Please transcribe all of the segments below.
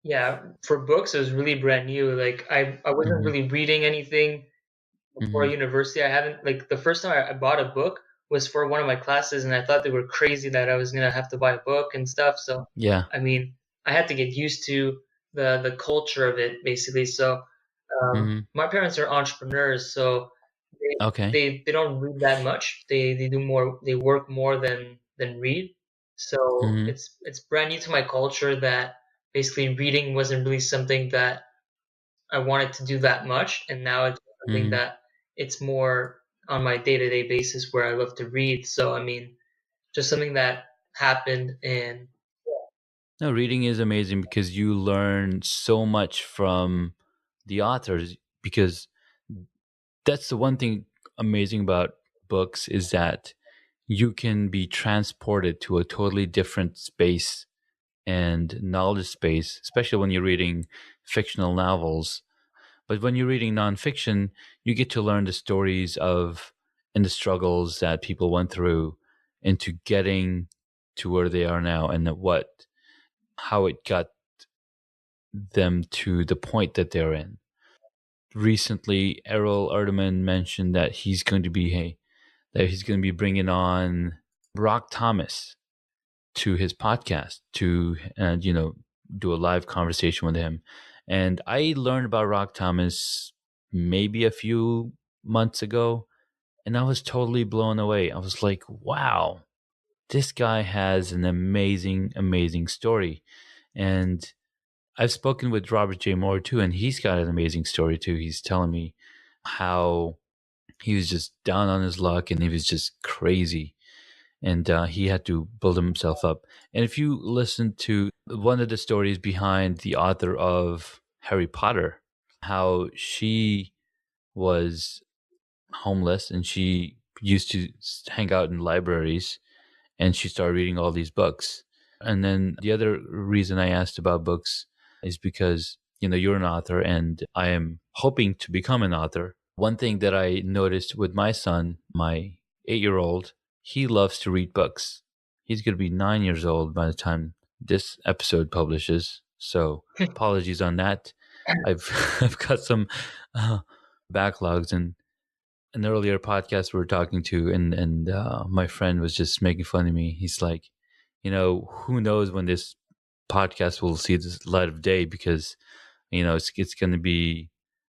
Yeah, for books, it was really brand new. Like I wasn't Hmm. really reading anything before Hmm. university. I haven't like the first time I bought a book was for one of my classes, and I thought they were crazy that I was gonna have to buy a book and stuff. So, Yeah. I mean, I had to get used to the culture of it basically. So, Hmm. my parents are entrepreneurs, so they Okay. they don't read that much. They do more. They work more than read. So Hmm. it's brand new to my culture that basically reading wasn't really something that I wanted to do that much, and now it's something Hmm. that it's more on my day-to-day basis where I love to read. So I mean, just something that happened, and No, reading is amazing because you learn so much from the authors. Because that's the one thing amazing about books is that you can be transported to a totally different space and knowledge space, especially when you're reading fictional novels. But when you're reading nonfiction, you get to learn the stories of and the struggles that people went through into getting to where they are now, and how it got them to the point that they're in. Recently, Errol Erdman mentioned that he's going to be bringing on Brock Thomas to his podcast to do a live conversation with him. And I learned about Rock Thomas maybe a few months ago, and I was totally blown away. I was like, wow, this guy has an amazing, amazing story. And I've spoken with Robert J. Moore too, and he's got an amazing story too. He's telling me how he was just down on his luck and he was just crazy, and he had to build himself up. And if you listen to one of the stories behind the author of Harry Potter, how she was homeless and she used to hang out in libraries and she started reading all these books. And then the other reason I asked about books is because, you're an author and I am hoping to become an author. One thing that I noticed with my son, my 8-year-old, he loves to read books. He's going to be 9 years old by the time this episode publishes. So apologies on that. I've I've got some uh, backlogs, and an earlier podcast we were talking to, and my friend was just making fun of me. He's like, who knows when this podcast will see the light of day, because it's going to be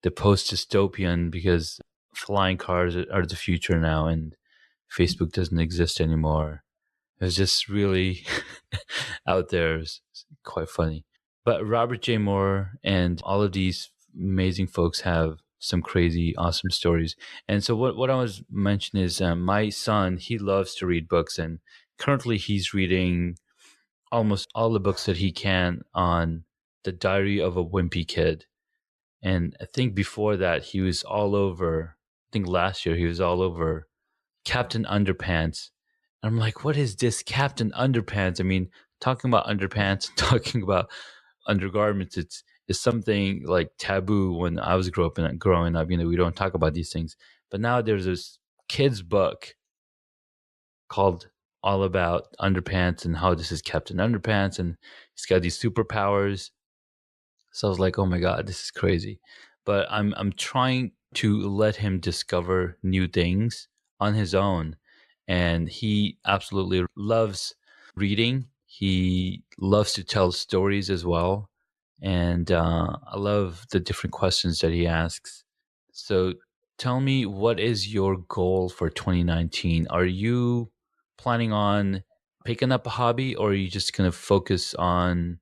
the post dystopian, because flying cars are the future now, and Facebook doesn't exist anymore. It was just really out there. It was quite funny. But Robert J. Moore and all of these amazing folks have some crazy, awesome stories. And so, what I was mentioning is my son, he loves to read books, and currently he's reading almost all the books that he can on the Diary of a Wimpy Kid. And I think before that, he was all over, I think last year, he was all over Captain Underpants. And I'm like, what is this Captain Underpants? I mean, talking about underpants and talking about undergarments, it's something like taboo when I was growing up. We don't talk about these things. But now there's this kid's book called all about underpants and how this is Captain Underpants, and he's got these superpowers. So I was like, oh my God, this is crazy. But I'm trying to let him discover new things on his own. And he absolutely loves reading. He loves to tell stories as well. And I love the different questions that he asks. So tell me, what is your goal for 2019? Are you planning on picking up a hobby, or are you just going to focus on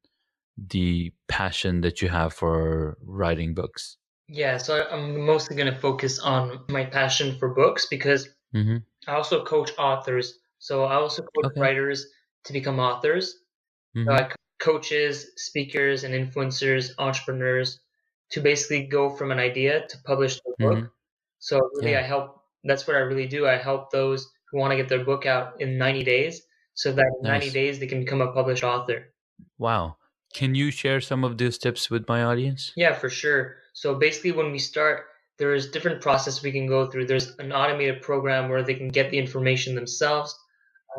the passion that you have for writing books? yeah. So I'm mostly gonna focus on my passion for books because Hmm. I also coach authors. So I also coach Okay. writers to become authors. So Hmm. coaches, speakers, and influencers, entrepreneurs to basically go from an idea to publish their Hmm. book. So really, Yeah. I help. That's what I really do. I help those who want to get their book out in 90 days, so that in 90 Nice. days they can become a published author. Wow. Can you share some of these tips with my audience? Yeah, for sure. So basically, when we start, there's different process we can go through. There's an automated program where they can get the information themselves.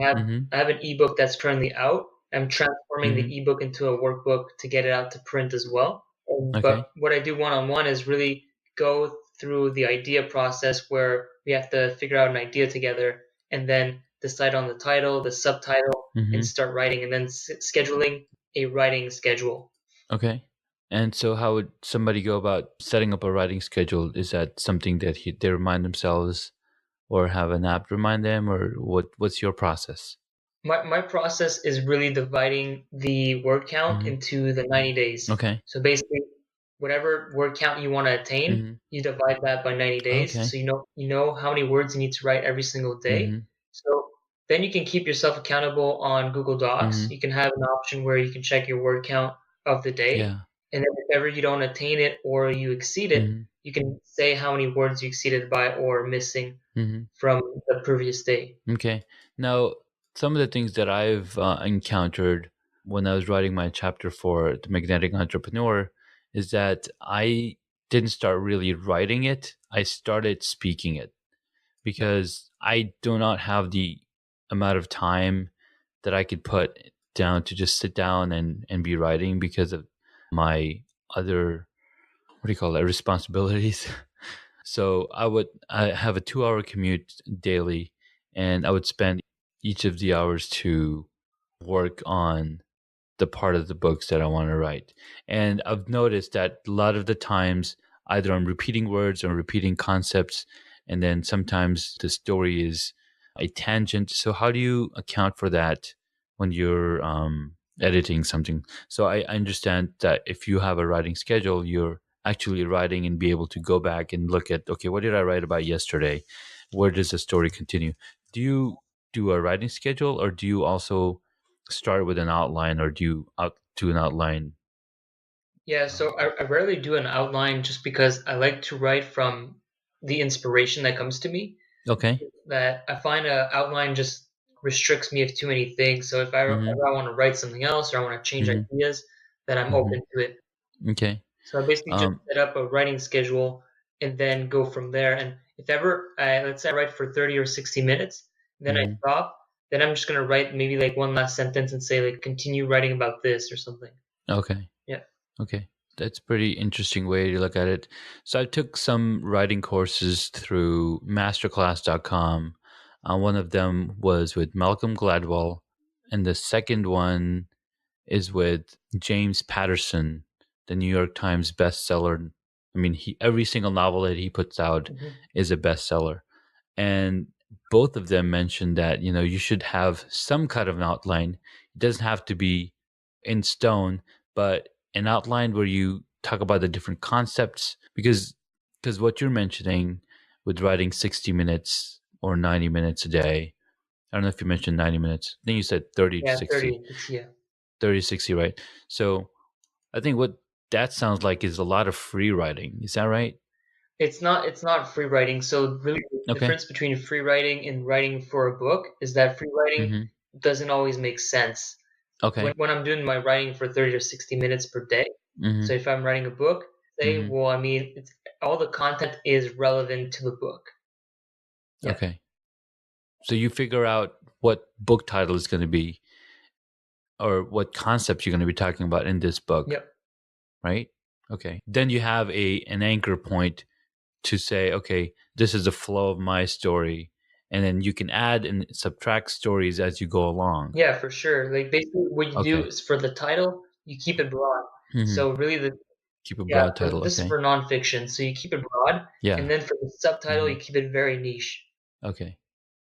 I have Hmm. I have an ebook that's currently out, I'm transforming Mm-hmm. the ebook into a workbook to get it out to print as well. But Okay. what I do one-on-one is really go through the idea process where we have to figure out an idea together and then decide on the title, the subtitle, and Mm-hmm. start writing, and then scheduling a writing schedule. Okay. And so, how would somebody go about setting up a writing schedule? Is that something that they remind themselves, or have an app remind them, or what's your process? My process is really dividing the word count Mm-hmm. into the 90 days. Okay. So basically, whatever word count you want to attain, Mm-hmm. you divide that by 90 days. Okay. So you know how many words you need to write every single day. Mm-hmm. So then you can keep yourself accountable on Google Docs. Mm-hmm. You can have an option where you can check your word count of the day. Yeah. And then if ever you don't attain it or you exceed it, Mm-hmm. you can say how many words you exceeded by or missing Mm-hmm. from the previous day. Okay. Now, some of the things that I've encountered when I was writing my chapter for The Magnetic Entrepreneur is that I didn't start really writing it. I started speaking it because I do not have the amount of time that I could put down to just sit down and be writing because of my other, what do you call it, responsibilities. So I have a 2 hour commute daily, and I would spend each of the hours to work on the part of the books that I want to write. And I've noticed that a lot of the times, either I'm repeating words or repeating concepts, and then sometimes the story is a tangent. So, how do you account for that when you're editing something? So, I understand that if you have a writing schedule, you're actually writing and be able to go back and look at, okay, what did I write about yesterday? Where does the story continue? Do you do a writing schedule, or do you also start with an outline, or do you out do an outline? Yeah, so I rarely do an outline just because I like to write from the inspiration that comes to me. Okay. That I find a outline just restricts me of too many things. So if Mm-hmm. ever I want to write something else or I want to change Mm-hmm. ideas, then I'm Mm-hmm. open to it. Okay. So I basically just Um. set up a writing schedule and then go from there. And if ever, let's say I write for 30 or 60 minutes, then I Mm-hmm. stop, then I'm just gonna write maybe like one last sentence and say like continue writing about this or something. Okay. Yeah. Okay. That's pretty interesting way to look at it. So I took some writing courses through masterclass.com. One of them was with Malcolm Gladwell, and the second one is with James Patterson, the New York Times bestseller. I mean, every single novel that he puts out Mhm. is a bestseller. And both of them mentioned that, you should have some kind of an outline. It doesn't have to be in stone, but an outline where you talk about the different concepts, because what you're mentioning with writing 60 minutes or 90 minutes a day. I don't know if you mentioned 90 minutes. I think you said 30 to Yeah, 60. 30. Yeah. 30 to 60, right? So I think what that sounds like is a lot of free writing. Is that right? It's not free writing. So really the Okay. difference between free writing and writing for a book is that free writing Mm-hmm. doesn't always make sense. Okay. When I'm doing my writing for 30 or 60 minutes per day, Mm-hmm. so if I'm writing a book, say, Mm-hmm. well, I mean, all the content is relevant to the book. Yeah. Okay. So you figure out what book title is going to be, or what concept you're going to be talking about in this book, Yep. right? Okay. Then you have an anchor point to say, okay, this is the flow of my story, and then you can add and subtract stories as you go along. Yeah, for sure. Like basically what you do Okay. is for the title, you keep it broad. Mm-hmm. So really Keep a yeah, broad title. this is Okay. for nonfiction. So you keep it broad, and Yeah. then for the subtitle, Mm-hmm. you keep it very niche. Okay.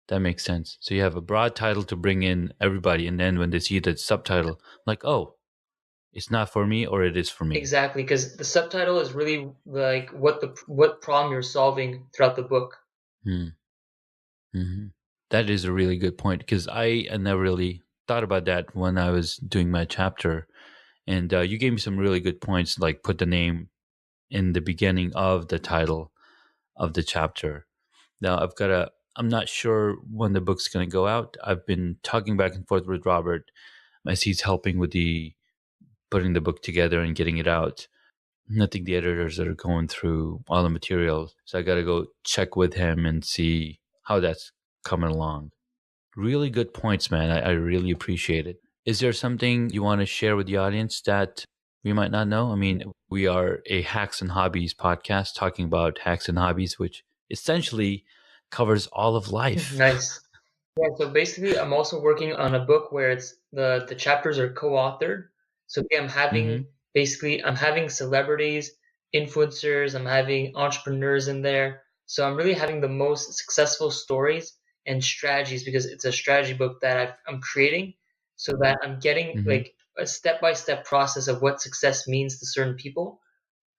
That makes sense. So you have a broad title to bring in everybody, and then when they see the subtitle, like, oh, it's not for me, or it is for me. Exactly, because the subtitle is really like what problem you're solving throughout the book. Mm-hmm. That is a really good point, because I never really thought about that when I was doing my chapter. And you gave me some really good points, like put the name in the beginning of the title of the chapter. Now I'm not sure when the book's going to go out. I've been talking back and forth with Robert as he's helping with the putting the book together and getting it out. I think the editors that are going through all the material. So I got to go check with him and see how that's coming along. Really good points, man. I really appreciate it. Is there something you want to share with the audience that we might not know? I mean, we are a Hacks and Hobbies podcast talking about hacks and hobbies, which essentially covers all of life. Nice. Yeah, so basically, I'm also working on a book where it's the chapters are co-authored. So yeah, Mm-hmm. I'm having celebrities, influencers, I'm having entrepreneurs in there. So I'm really having the most successful stories and strategies because it's a strategy book that I'm creating, so that I'm getting Mm-hmm. like a step-by-step process of what success means to certain people.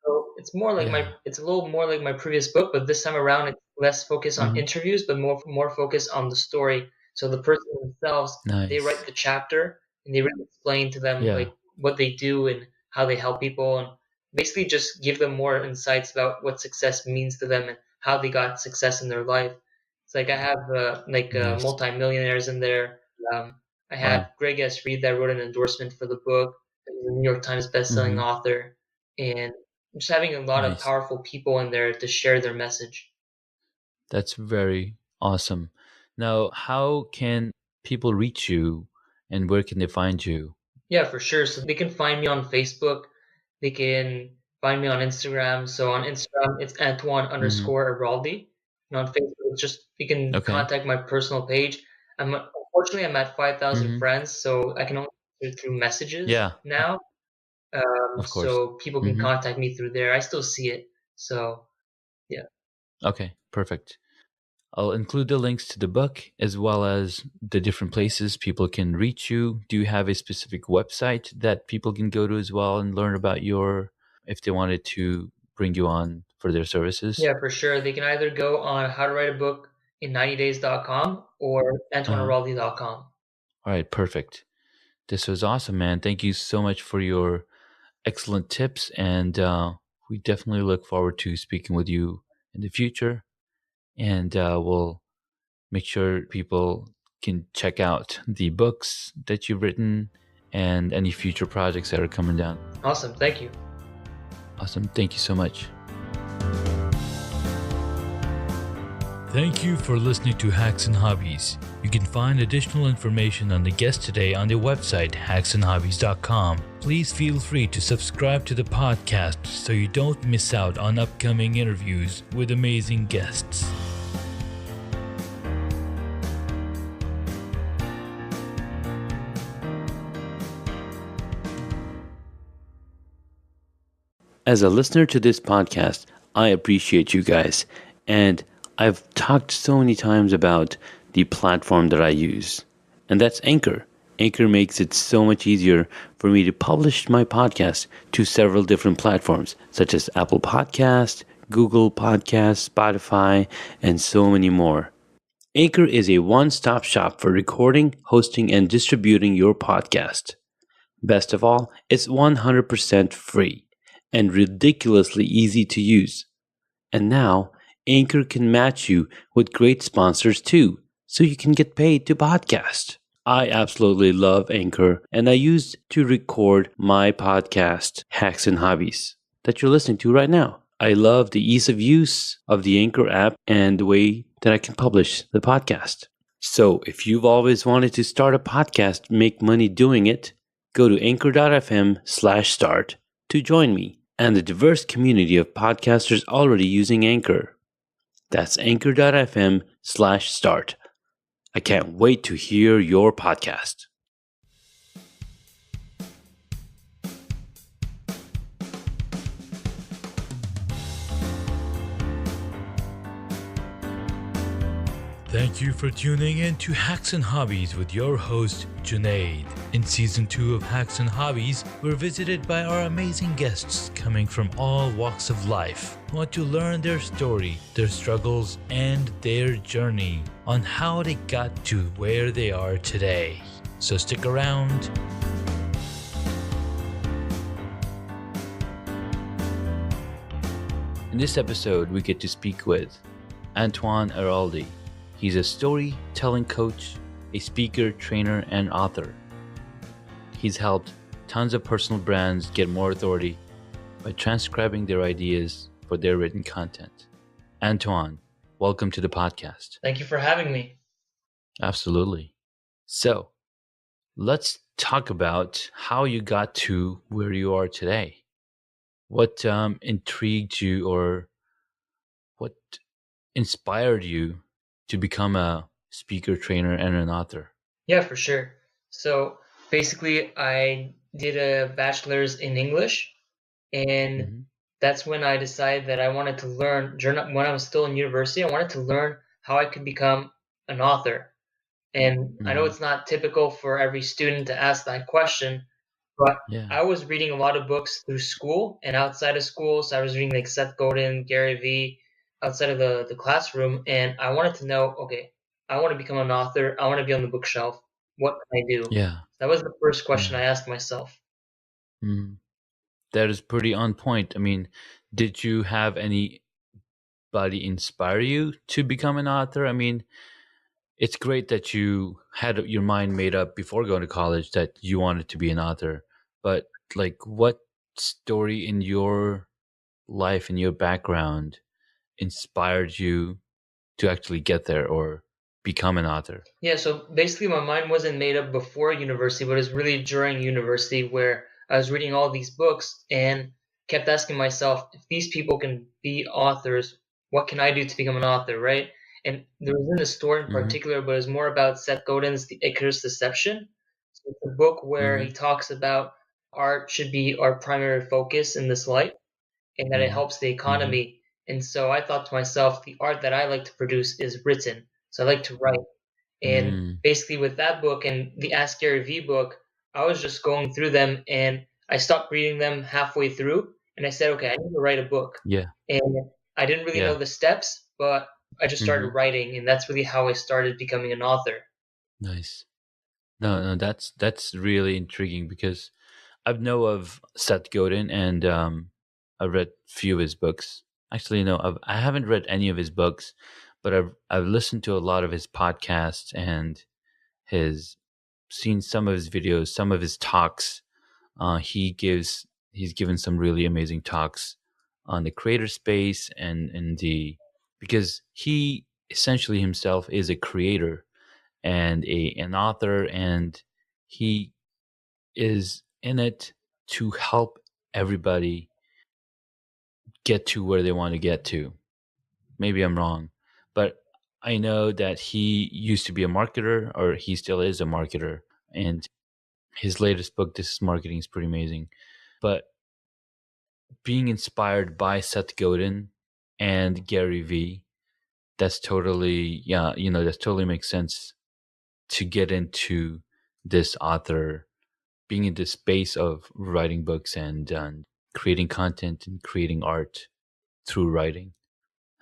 So Yeah. it's a little more like my previous book, but this time around it's less focused on Mm-hmm. interviews, but more focused on the story. So the person themselves, they write Nice. the chapter and they really explain to them Yeah. like what they do and how they help people, and basically just give them more insights about what success means to them and how they got success in their life. It's like I have Nice. multimillionaires in there. Um, I have Wow. Greg S. Reed that wrote an endorsement for the book. He's a New York Times bestselling Mm-hmm. author, and just having a lot of Nice. powerful people in there to share their message. That's very awesome. Now, how can people reach you and where can they find you? Yeah, for sure. So they can find me on Facebook. They can find me on Instagram. So on Instagram, it's Antoine Mm-hmm. underscore Airoldi. And on Facebook, it's just you can Okay. contact my personal page. Unfortunately I'm at 5,000 Mm-hmm. friends, so I can only do it through messages Yeah, now. of course. So people can Mm-hmm. contact me through there. I still see it. So yeah. Okay, perfect. I'll include the links to the book as well as the different places people can reach you. Do you have a specific website that people can go to as well and learn about if they wanted to bring you on for their services? Yeah, for sure. They can either go on how to write a book in 90days.com or Uh-huh. antoinearaldi.com. All right, perfect. This was awesome, man. Thank you so much for your excellent tips. And we definitely look forward to speaking with you in the future. And we'll make sure people can check out the books that you've written and any future projects that are coming down. Awesome. Thank you. Awesome. Thank you so much. Thank you for listening to Hacks and Hobbies. You can find additional information on the guest today on the website hacksandhobbies.com. Please feel free to subscribe to the podcast so you don't miss out on upcoming interviews with amazing guests. As a listener to this podcast, I appreciate you guys. And I've talked so many times about the platform that I use, and that's Anchor. Anchor makes it so much easier for me to publish my podcast to several different platforms, such as Apple Podcast, Google Podcast, Spotify, and so many more. Anchor is a one-stop shop for recording, hosting, and distributing your podcast. Best of all, it's 100% free and ridiculously easy to use. And now, Anchor can match you with great sponsors too, so you can get paid to podcast. I absolutely love Anchor, and I use to record my podcast, Hacks and Hobbies, that you're listening to right now. I love the ease of use of the Anchor app and the way that I can publish the podcast. So, if you've always wanted to start a podcast, make money doing it, go to anchor.fm/start to join me and the diverse community of podcasters already using Anchor. That's anchor.fm/start. I can't wait to hear your podcast. Thank you for tuning in to Hacks and Hobbies with your host, Junaid. In Season 2 of Hacks and Hobbies, we're visited by our amazing guests coming from all walks of life who want to learn their story, their struggles, and their journey on how they got to where they are today. So stick around. In this episode, we get to speak with Antoine Airoldi. He's a storytelling coach, a speaker, trainer, and author. He's helped tons of personal brands get more authority by transcribing their ideas for their written content. Antoine, welcome to the podcast. Thank you for having me. Absolutely. So, let's talk about how you got to where you are today. What intrigued you, or what inspired you to become a speaker, trainer, and an author? Yeah, for sure. So basically, I did a bachelor's in English, and Hmm. that's when I decided that I wanted to learn, when I was still in university, I wanted to learn how I could become an author. And I know Hmm. it's not typical for every student to ask that question, but Yeah. I was reading a lot of books through school and outside of school. So I was reading like Seth Godin, Gary Vee, outside of the classroom. And I wanted to know, okay, I want to become an author. I want to be on the bookshelf. What can I do? Yeah. That was the first question Yeah. I asked myself. Mm. That is pretty on point. I mean, did you have anybody inspire you to become an author? I mean, it's great that you had your mind made up before going to college that you wanted to be an author. But like, what story in your life, in your background, inspired you to actually get there or become an author? Yeah, so basically my mind wasn't made up before university, but it was really during university where I was reading all these books and kept asking myself, if these people can be authors, what can I do to become an author, right? And there wasn't a story in Mm-hmm. particular, but it was more about Seth Godin's The Icarus Deception. So it's a book where Mm-hmm. he talks about art should be our primary focus in this life and that it Mm-hmm. helps the Mm-hmm. economy. And so I thought to myself, the art that I like to produce is written. So I like to write. And Mm. basically, with that book and the Ask Gary V book, I was just going through them and I stopped reading them halfway through. And I said, okay, I need to write a book. Yeah. And I didn't really know Yeah. the steps, but I just started Mm-hmm. writing. And that's really how I started becoming an author. Nice. No, no, that's really intriguing because I've know of Seth Godin, and I've read few of his books. Actually, no, I haven't read any of his books, but I've listened to a lot of his podcasts and his seen some of his videos, some of his talks. He's given some really amazing talks on the creator space and the because he essentially himself is a creator and an author, and he is in it to help everybody get to where they want to get to. Maybe I'm wrong, but I know that he used to be a marketer, or he still is a marketer, and his latest book, This is Marketing, is pretty amazing. But being inspired by Seth Godin and Gary Vee, that's totally, yeah, that totally makes sense to get into this author, being in this space of writing books and creating content and creating art through writing.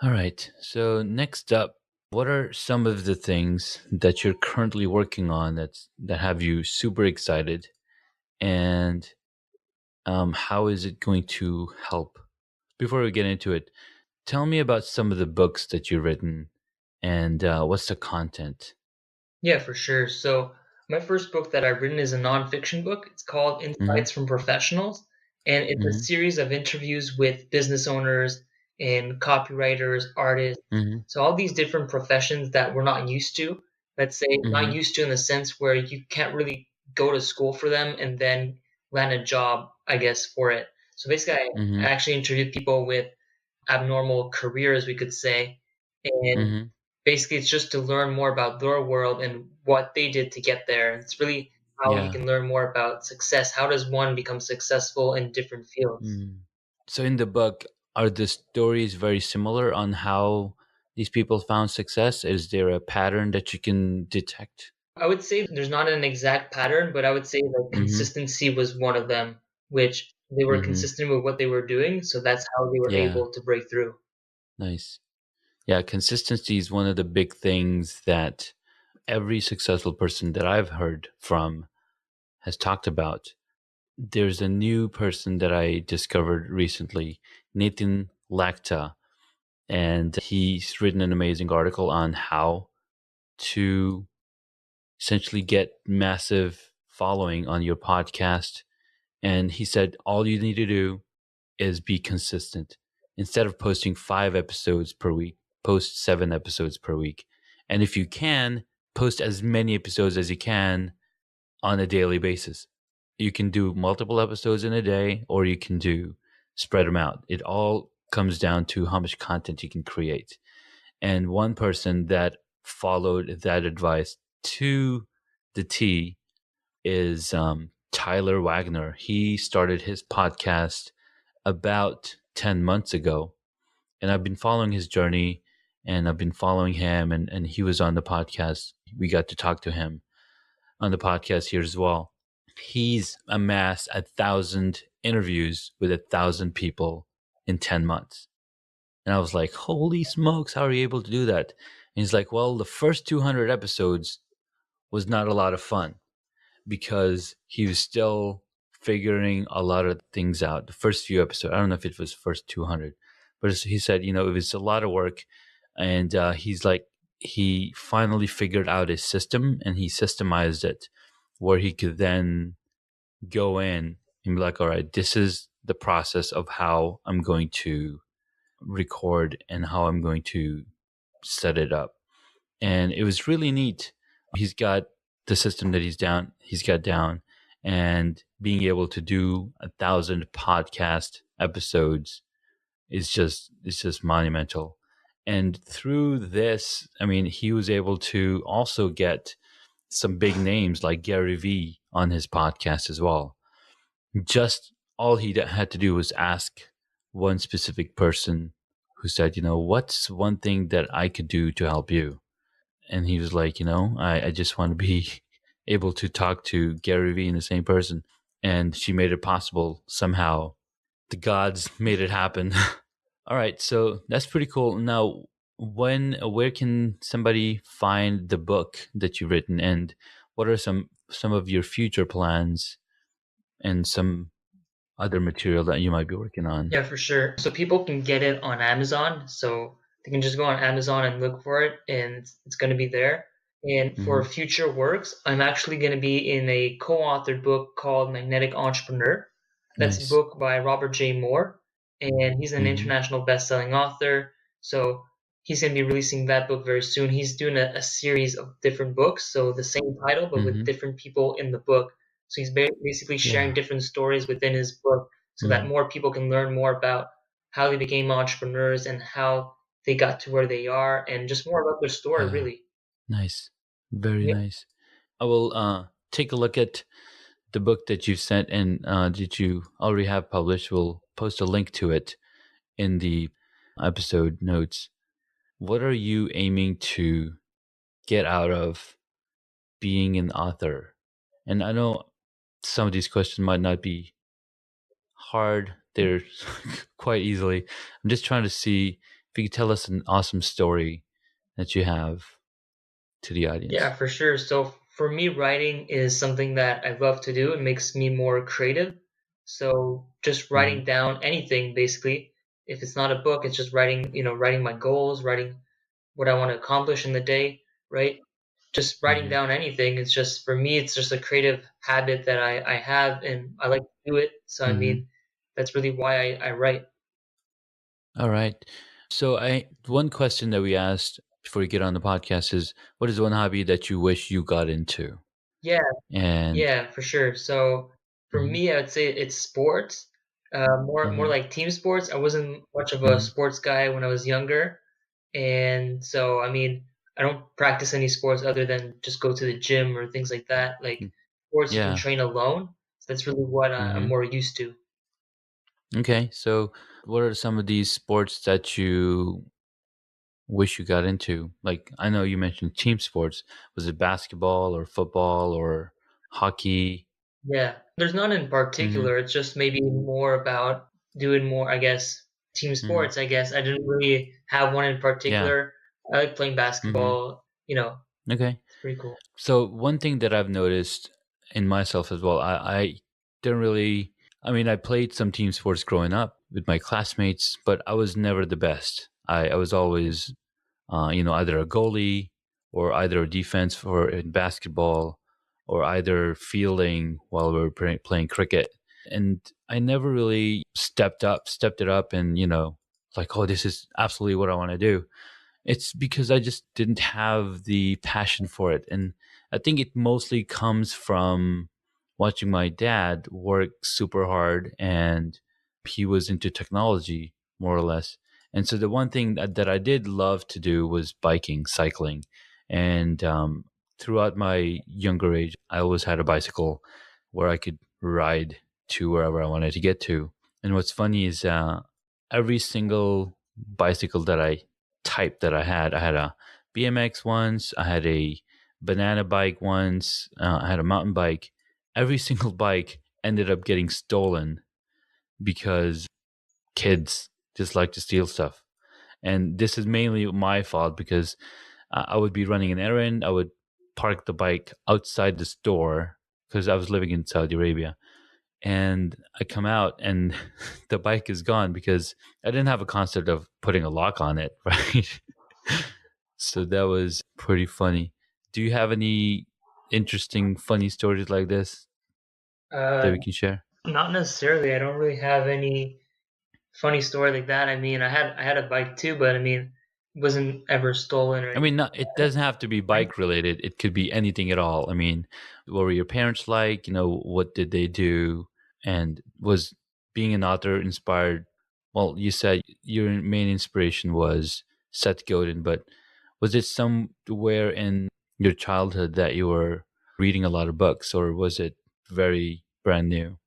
All right. So next up, what are some of the things that you're currently working on that have you super excited, and how is it going to help? Before we get into it, tell me about some of the books that you've written, and what's the content? Yeah, for sure. So my first book that I've written is a nonfiction book. It's called Mm-hmm. Insights from Professionals, and it's a Mm-hmm. series of interviews with business owners and copywriters, artists. Mm-hmm. So all these different professions that we're not used to. Let's say not Mm-hmm. used to in the sense where you can't really go to school for them and then land a job, I guess, for it. So basically, I Mm-hmm. actually interviewed people with abnormal careers, we could say, and Mm-hmm. basically it's just to learn more about their world and what they did to get there. It's really how you Yeah. can learn more about success. How does one become successful in different fields? Mm. So in the book, are the stories very similar on how these people found success? Is there a pattern that you can detect? I would say there's not an exact pattern, but I would say that Mm-hmm. consistency was one of them, which they were Mm-hmm. consistent with what they were doing, so that's how they were Yeah. able to break through. Nice. Yeah, consistency is one of the big things that every successful person that I've heard from has talked about. There's a new person that I discovered recently, Nathan Lacta, and he's written an amazing article on how to essentially get massive following on your podcast. And he said all you need to do is be consistent. Instead of posting 5 episodes per week, post 7 episodes per week. And if you can, post as many episodes as you can on a daily basis. You can do multiple episodes in a day, or you can do spread them out. It all comes down to how much content you can create. And one person that followed that advice to the T is Tyler Wagner. He started his podcast about 10 months ago. And I've been following his journey, and I've been following him, and he was on the podcast. We got to talk to him on the podcast here as well. He's amassed 1,000 interviews with 1,000 people in 10 months. And I was like, holy smokes, how are you able to do that? And he's like, well, the first 200 episodes was not a lot of fun because he was still figuring a lot of things out. The first few episodes, I don't know if it was first 200, but he said, you know, it was a lot of work. And he's like, he finally figured out his system and he systemized it where he could then go in and be like, all right, this is the process of how I'm going to record and how I'm going to set it up. And it was really neat. He's got the system that he's got down, and being able to do 1,000 podcast episodes is just, it's just monumental. And through this, I mean, he was able to also get some big names like Gary Vee on his podcast as well. Just all he had to do was ask one specific person who said, you know, what's one thing that I could do to help you? And he was like, you know, I just want to be able to talk to Gary Vee and the same person. And she made it possible somehow. The gods made it happen. All right, so that's pretty cool. Now, where can somebody find the book that you've written, and what are some of your future plans and some other material that you might be working on? Yeah, for sure. So people can get it on Amazon. So they can just go on Amazon and look for it, and it's going to be there. And for Mm-hmm. future works, I'm actually going to be in a co-authored book called Magnetic Entrepreneur. That's a Nice. book by Robert J. Moore, and he's an Mm-hmm. international best-selling author. So he's going to be releasing that book very soon. He's doing a series of different books, so the same title, but with Mm-hmm. different people in the book. So he's basically sharing Yeah. different stories within his book so that Mm-hmm. more people can learn more about how they became entrepreneurs and how they got to where they are and just more about their story, Yeah. really. Nice. Very Yeah, nice. I will take a look at the book that you sent, and did you already have published? We'll post a link to it in the episode notes. What are you aiming to get out of being an author? And I know some of these questions might not be hard, they're quite easily. I'm just trying to see if you could tell us an awesome story that you have to the yeah, audience. for sure. So for me, writing is something that I love to do. It makes me more creative. So just Mm-hmm. writing down anything, basically. If it's not a book, it's just writing, writing my goals, writing what I want to accomplish in the day, right? Just writing Mm-hmm. down anything. It's just, for me, it's just a creative habit that I have and I like to do it. So, I Mm-hmm. mean, that's really why I write. All right. So I one question that we asked before you get on the podcast is, what is one hobby that you wish you got into? Yeah, And yeah, for sure. So for mm-hmm. me, I would say it's sports, more Mm-hmm. like team sports. I wasn't much of a Mm-hmm. sports guy when I was younger, and so I mean, I don't practice any sports other than just go to the gym or things like that. Like sports, you can Yeah. train alone. So that's really what I'm Mm-hmm. more used to. Okay. So what are some of these sports that you wish you got into? Like, I know you mentioned team sports. Was it basketball or football or hockey? Yeah, there's none in Mm-hmm. particular. It's just maybe more about doing more, I guess, team Mm-hmm. sports. I guess I didn't really have one in Yeah. particular. I like playing Mm-hmm. basketball. Okay. It's pretty cool. So one thing that I've noticed in myself as well, I didn't really. I mean, I played some team sports growing up with my classmates, but I was never the best. I was always, either a goalie or either a defense for in basketball, or either fielding while we were playing cricket. And I never really stepped it up, and like, oh, this is absolutely what I want to do. It's because I just didn't have the passion for it. And I think it mostly comes from watching my dad work super hard, and he was into technology more or less. And so the one thing that I did love to do was biking, cycling. And throughout my younger age, I always had a bicycle where I could ride to wherever I wanted to get to. And what's funny is every single bicycle that I had a BMX once, I had a banana bike once, I had a mountain bike. Every single bike ended up getting stolen because kids just like to steal stuff. And this is mainly my fault because I would be running an errand. I would park the bike outside the store because I was living in Saudi Arabia. And I come out and the bike is gone because I didn't have a concept of putting a lock on it, right? So that was pretty funny. Do you have any interesting, funny stories like this that Uh, we can share? Not necessarily. I don't really have any funny story like that. I mean, I had a bike too, but I mean, it wasn't ever stolen or I mean, anything not, it doesn't have to be like bike related. It could be anything at all. I mean, what were your parents like? What did they do? And was being an author inspired? Well, you said your main inspiration was Seth Godin, but was it somewhere in your childhood that you were reading a lot of books, or was it very brand new?